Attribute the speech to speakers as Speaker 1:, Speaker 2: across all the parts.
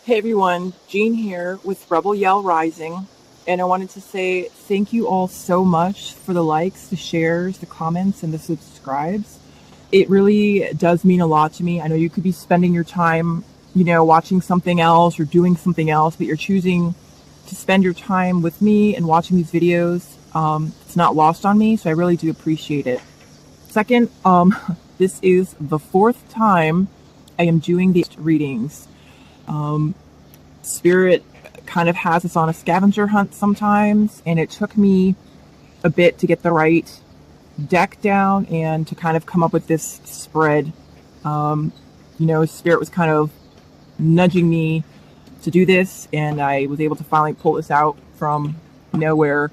Speaker 1: Hey everyone, Jean here with Rebel Yell Rising, and I wanted to say thank you all so much for the likes, the shares, the comments, and the subscribes. It really does mean a lot to me. I know you could be spending your time, watching something else or doing something else, but you're choosing to spend your time with me and watching these videos. It's not lost on me, so I really do appreciate it. Second, this is the fourth time I am doing these readings. Spirit kind of has us on a scavenger hunt sometimes, and it took me a bit to get the right deck down and to kind of come up with this spread. Spirit was kind of nudging me to do this, and I was able to finally pull this out from nowhere.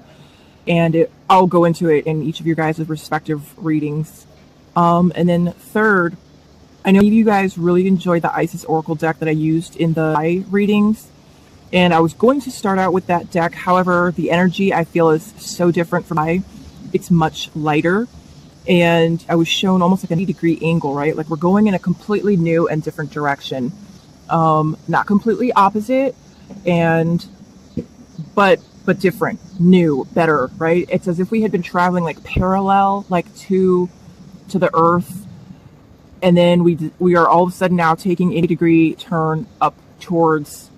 Speaker 1: And I'll go into it in each of your guys' respective readings. And then third, I know you guys really enjoyed the Isis Oracle deck that I used in the readings, and I was going to start out with that deck. However, the energy I feel is so different from it's much lighter, and I was shown almost like a 90-degree angle, right? Like we're going in a completely new and different direction. Not completely opposite, but different, new, better, right? It's as if we had been traveling like parallel, like to the Earth. And then we are all of a sudden now taking an 80-degree turn up towards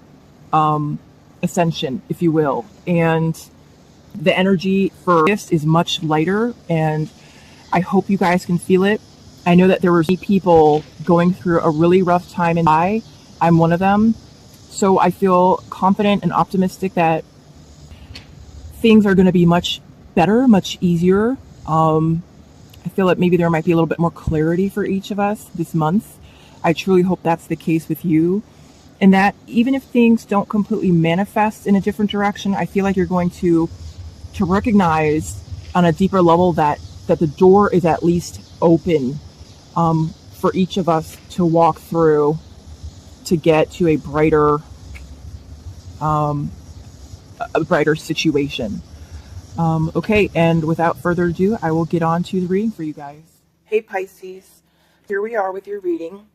Speaker 1: ascension, if you will. And the energy for this is much lighter, and I hope you guys can feel it. I know that there were many people going through a really rough time in life. I'm one of them. So I feel confident and optimistic that things are going to be much better, much easier. I feel that maybe there might be a little bit more clarity for each of us this month. I truly hope that's the case with you. And that even if things don't completely manifest in a different direction, I feel like you're going to recognize on a deeper level that the door is at least open for each of us to walk through to get to a brighter situation. Okay, and without further ado, I will get on to the reading for you guys. Hey Pisces, here we are with your reading,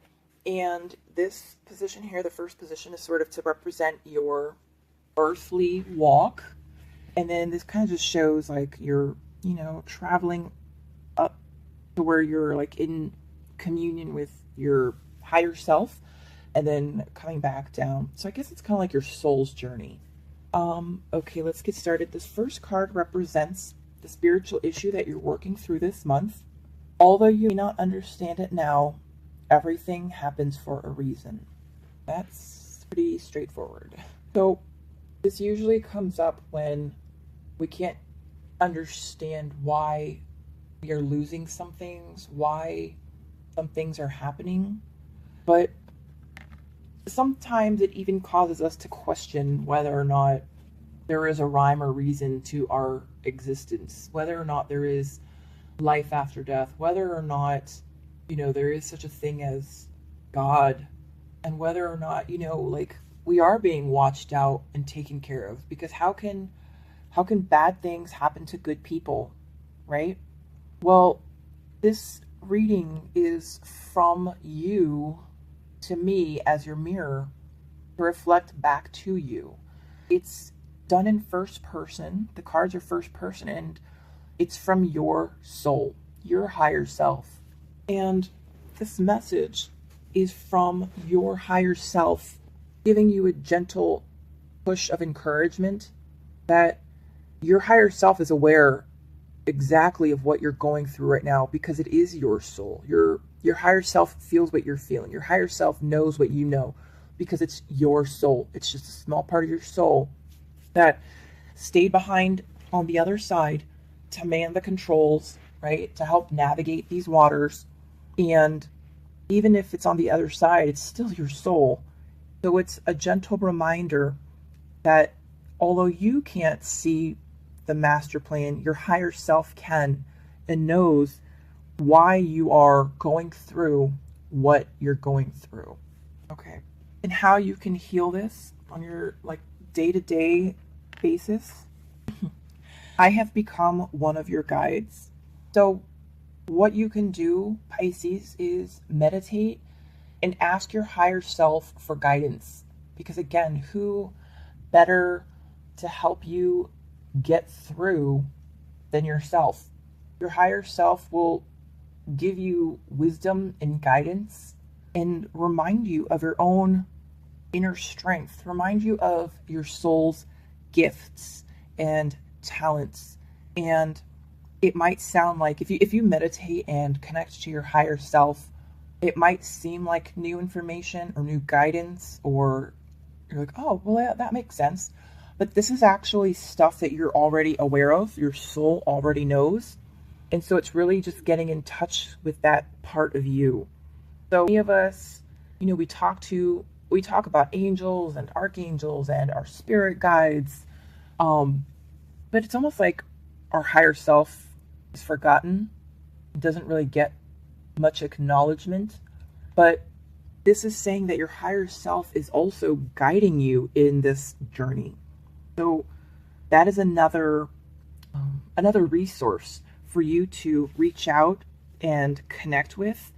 Speaker 1: and this position here, the first position, is sort of to represent your earthly walk, and then this kind of just shows like you're, traveling up to where you're like in communion with your higher self, and then coming back down. So I guess it's kind of like your soul's journey. Okay, let's get started. This first card represents the spiritual issue that you're working through this month. Although you may not understand it now, everything happens for a reason. That's pretty straightforward. So this usually comes up when we can't understand why we are losing some things, why some things are happening, but sometimes it even causes us to question whether or not there is a rhyme or reason to our existence, whether or not there is life after death, whether or not, there is such a thing as God, and whether or not, like we are being watched out and taken care of. Because how can bad things happen to good people, right? Well, this reading is from you to me as your mirror to reflect back to you. It's done in first person. The cards are first person, and it's from your soul, your higher self. And this message is from your higher self, giving you a gentle push of encouragement that your higher self is aware exactly of what you're going through right now, because it is your soul. Your higher self feels what you're feeling. Your higher self knows what you know, because it's your soul. It's just a small part of your soul that stayed behind on the other side to man the controls, right? To help navigate these waters. And even if it's on the other side, it's still your soul. So it's a gentle reminder that although you can't see the master plan, your higher self can, and knows why you are going through what you're going through. Okay. And how you can heal this on your day-to-day basis. I have become one of your guides. So what you can do, Pisces, is meditate and ask your higher self for guidance, Because again, who better to help you get through than yourself? Your higher self will give you wisdom and guidance and remind you of your own inner strength, remind you of your soul's gifts and talents. And it might sound like if you meditate and connect to your higher self, it might seem like new information or new guidance, or you're like, oh, well, yeah, that makes sense. But this is actually stuff that you're already aware of, your soul already knows. And so it's really just getting in touch with that part of you. So many of us, we talk about angels and archangels and our spirit guides. But it's almost like our higher self is forgotten. It doesn't really get much acknowledgement. But this is saying that your higher self is also guiding you in this journey. So that is another resource for you to reach out and connect with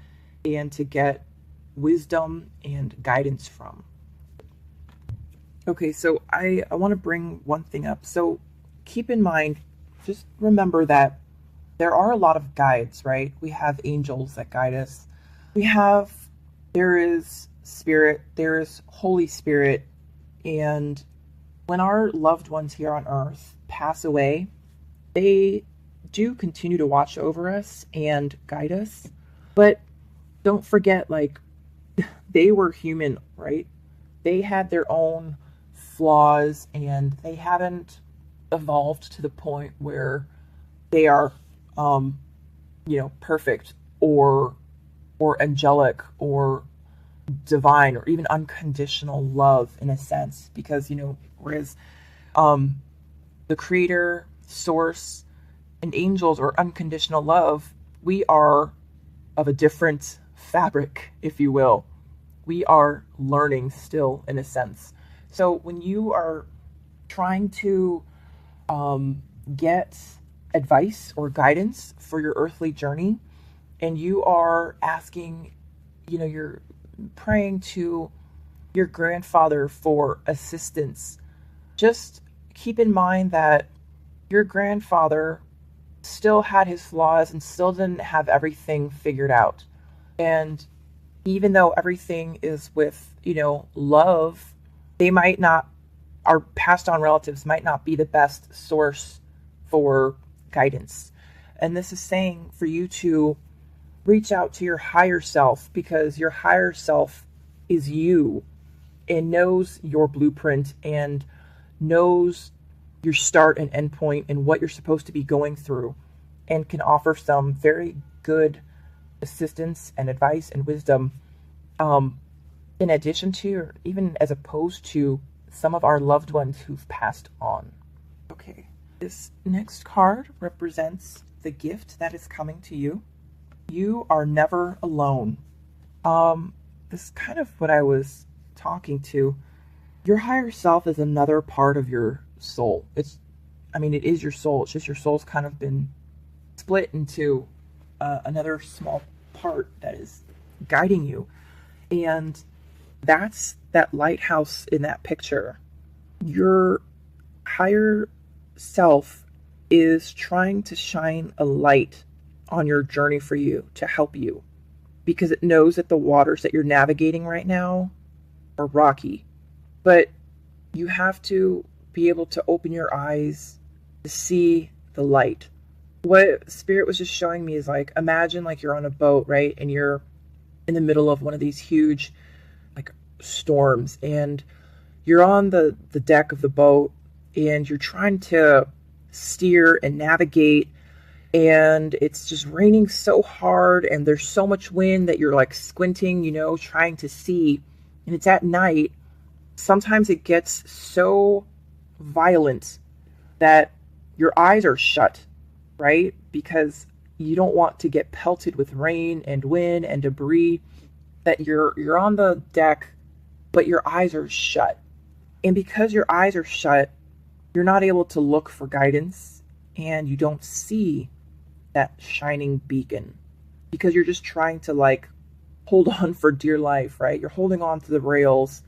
Speaker 1: and to get wisdom and guidance from. Okay, so I want to bring one thing up. So keep in mind, just remember that there are a lot of guides, right? We have angels that guide us. There is spirit, there is Holy Spirit, and when our loved ones here on earth pass away, they do continue to watch over us and guide us. But don't forget, they were human, right? They had their own flaws and they haven't evolved to the point where they are, perfect or angelic or divine or even unconditional love in a sense, because whereas the creator, source, and angels or unconditional love, we are of a different fabric, if you will. We are learning still in a sense. So when you are trying to get advice or guidance for your earthly journey, and you are asking, you're praying to your grandfather for assistance, just keep in mind that your grandfather still had his flaws and still didn't have everything figured out. And even though everything is with, love, our passed on relatives might not be the best source for guidance. And this is saying for you to reach out to your higher self, because your higher self is you and knows your blueprint and knows your start and end point and what you're supposed to be going through, and can offer some very good assistance and advice and wisdom, in addition to, or even as opposed to, some of our loved ones who've passed on. Okay, this next card represents the gift that is coming to you. You are never alone. This is kind of what I was talking to. Your higher self is another part of your soul. It is your soul. It's just your soul's kind of been split into another small part that is guiding you. And that's that lighthouse in that picture. Your higher self is trying to shine a light on your journey for you, to help you, because it knows that the waters that you're navigating right now are rocky. But you have to be able to open your eyes to see the light. What Spirit was just showing me is imagine you're on a boat, right? And you're in the middle of one of these huge storms, and you're on the deck of the boat, and you're trying to steer and navigate, and it's just raining so hard, and there's so much wind that you're squinting, trying to see, and it's at night. Sometimes it gets so violent that your eyes are shut, right? Because you don't want to get pelted with rain and wind and debris, that you're on the deck, but your eyes are shut. And because your eyes are shut, you're not able to look for guidance, and you don't see that shining beacon, because you're just trying to hold on for dear life, right? You're holding on to the rails,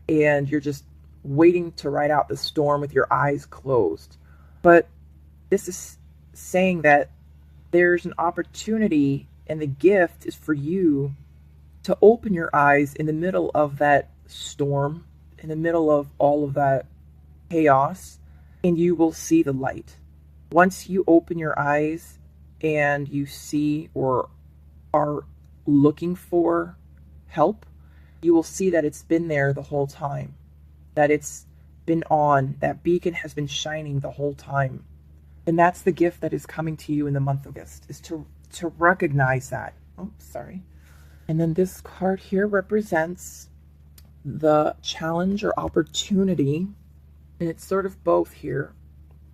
Speaker 1: and you're just waiting to ride out the storm with your eyes closed. But this is saying that there's an opportunity, and the gift is for you to open your eyes in the middle of that storm, in the middle of all of that chaos, and you will see the light. Once you open your eyes and you see or are looking for help, you will see that it's been there the whole time, that it's been on, that beacon has been shining the whole time. And that's the gift that is coming to you in the month of August, is to recognize that. Oh, sorry. And then this card here represents the challenge or opportunity, and it's sort of both here,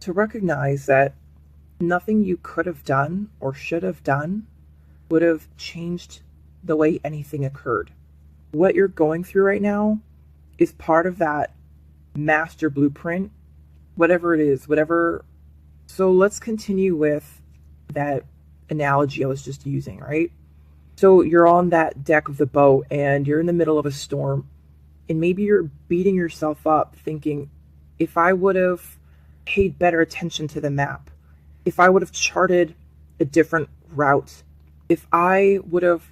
Speaker 1: to recognize that nothing you could have done or should have done would have changed the way anything occurred. What you're going through right now is part of that master blueprint, whatever it is, whatever. So let's continue with that analogy I was just using, right? So you're on that deck of the boat and you're in the middle of a storm, and maybe you're beating yourself up thinking, if I would have paid better attention to the map, if I would have charted a different route, if I would have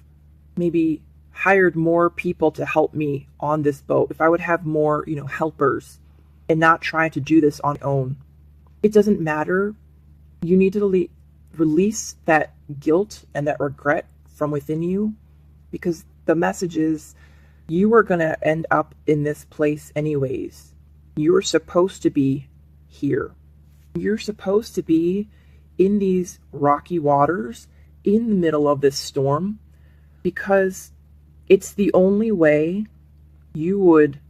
Speaker 1: maybe hired more people to help me on this boat, if I would have more, helpers and not try to do this on my own. It doesn't matter. You need to release that guilt and that regret from within you, because the message is you are going to end up in this place anyways. You're supposed to be here. You're supposed to be in these rocky waters in the middle of this storm, because it's the only way you would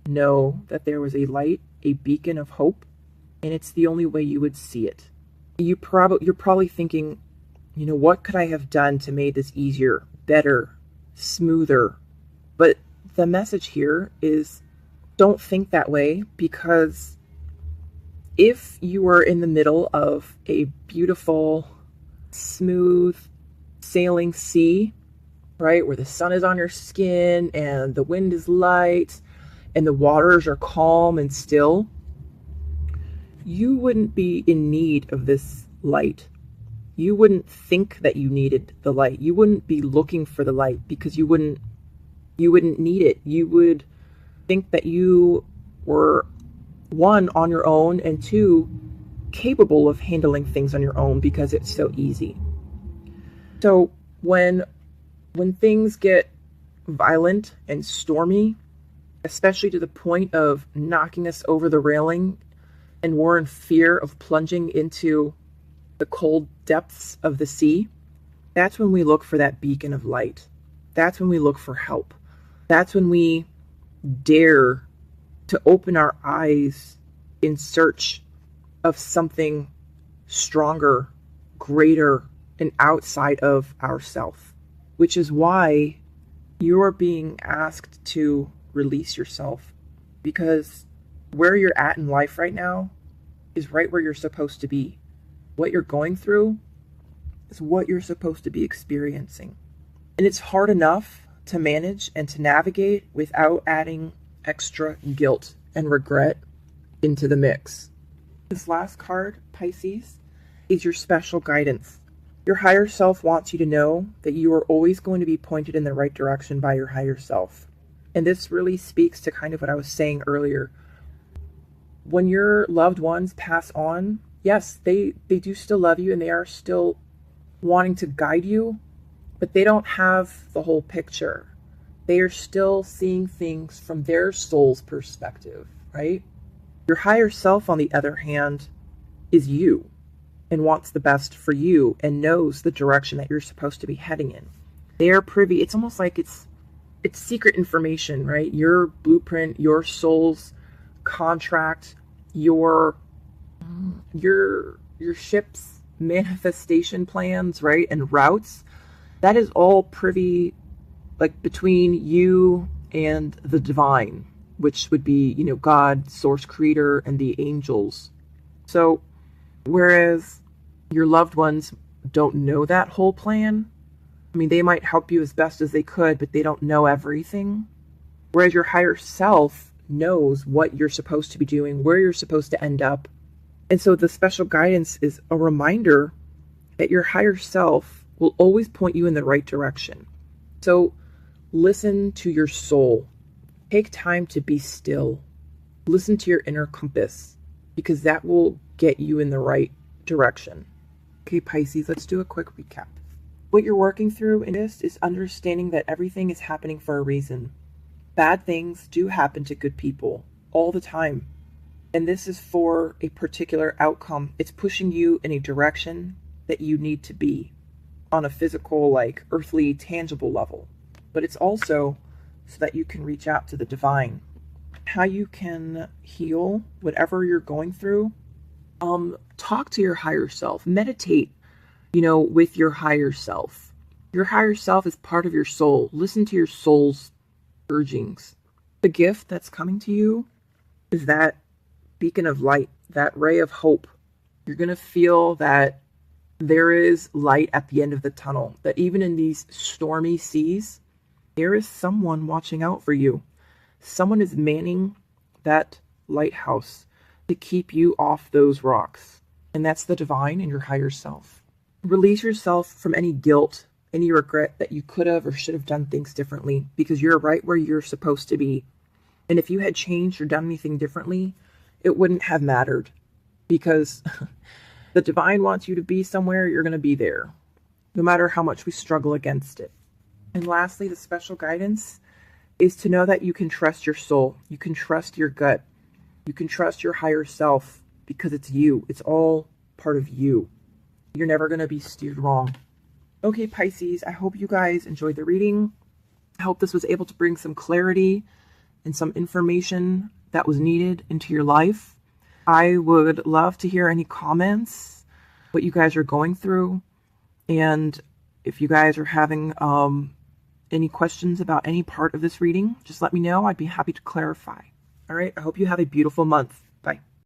Speaker 1: know that there was a light, a beacon of hope, and it's the only way you would see it. You're probably thinking, what could I have done to make this easier, better, smoother? But the message here is, don't think that way, because if you were in the middle of a beautiful, smooth sailing sea, right, where the sun is on your skin and the wind is light and the waters are calm and still, you wouldn't be in need of this light. You wouldn't think that you needed the light. You wouldn't be looking for the light, because you wouldn't need it. You would think that you were, one, on your own, and two, capable of handling things on your own because it's so easy. So when things get violent and stormy, especially to the point of knocking us over the railing, and we're in fear of plunging into the cold depths of the sea, that's when we look for that beacon of light. That's when we look for help. That's when we dare to open our eyes in search of something stronger, greater, and outside of ourselves. Which is why you are being asked to release yourself, because where you're at in life right now is right where you're supposed to be. What you're going through is what you're supposed to be experiencing. And it's hard enough to manage and to navigate without adding extra guilt and regret into the mix. This last card, Pisces, is your special guidance. Your higher self wants you to know that you are always going to be pointed in the right direction by your higher self. And this really speaks to kind of what I was saying earlier. When your loved ones pass on, yes, they do still love you and they are still wanting to guide you, but they don't have the whole picture. They are still seeing things from their soul's perspective, right? Your higher self, on the other hand, is you and wants the best for you and knows the direction that you're supposed to be heading in. They are privy. It's almost like it's secret information, right? Your blueprint, your soul's contract, your ship's manifestation plans, right? And routes. That is all privy, like between you and the divine, which would be, God, source creator, and the angels. So, whereas your loved ones don't know that whole plan, I mean, they might help you as best as they could, but they don't know everything. Whereas your higher self knows what you're supposed to be doing, where you're supposed to end up. And so the special guidance is a reminder that your higher self will always point you in the right direction. So listen to your soul. Take time to be still. Listen to your inner compass, because that will get you in the right direction. Okay, Pisces, let's do a quick recap. What you're working through in this is understanding that everything is happening for a reason. Bad things do happen to good people all the time. And this is for a particular outcome. It's pushing you in a direction that you need to be on a physical, like earthly, tangible level. But it's also so that you can reach out to the divine. How you can heal whatever you're going through. Talk to your higher self. Meditate, with your higher self. Your higher self is part of your soul. Listen to your soul's urgings. The gift that's coming to you is that beacon of light, that ray of hope. You're going to feel that there is light at the end of the tunnel, that even in these stormy seas, there is someone watching out for you. Someone is manning that lighthouse to keep you off those rocks. And that's the divine and your higher self. Release yourself from any guilt, any regret that you could have or should have done things differently, because you're right where you're supposed to be. And if you had changed or done anything differently, it wouldn't have mattered, because the divine wants you to be somewhere, you're going to be there, no matter how much we struggle against it. And lastly, the special guidance is to know that you can trust your soul. You can trust your gut. You can trust your higher self, because it's you. It's all part of you. You're never going to be steered wrong. Okay, Pisces, I hope you guys enjoyed the reading. I hope this was able to bring some clarity and some information that was needed into your life. I would love to hear any comments, what you guys are going through, and if you guys are having any questions about any part of this reading, just let me know. I'd be happy to clarify. All right, I hope you have a beautiful month.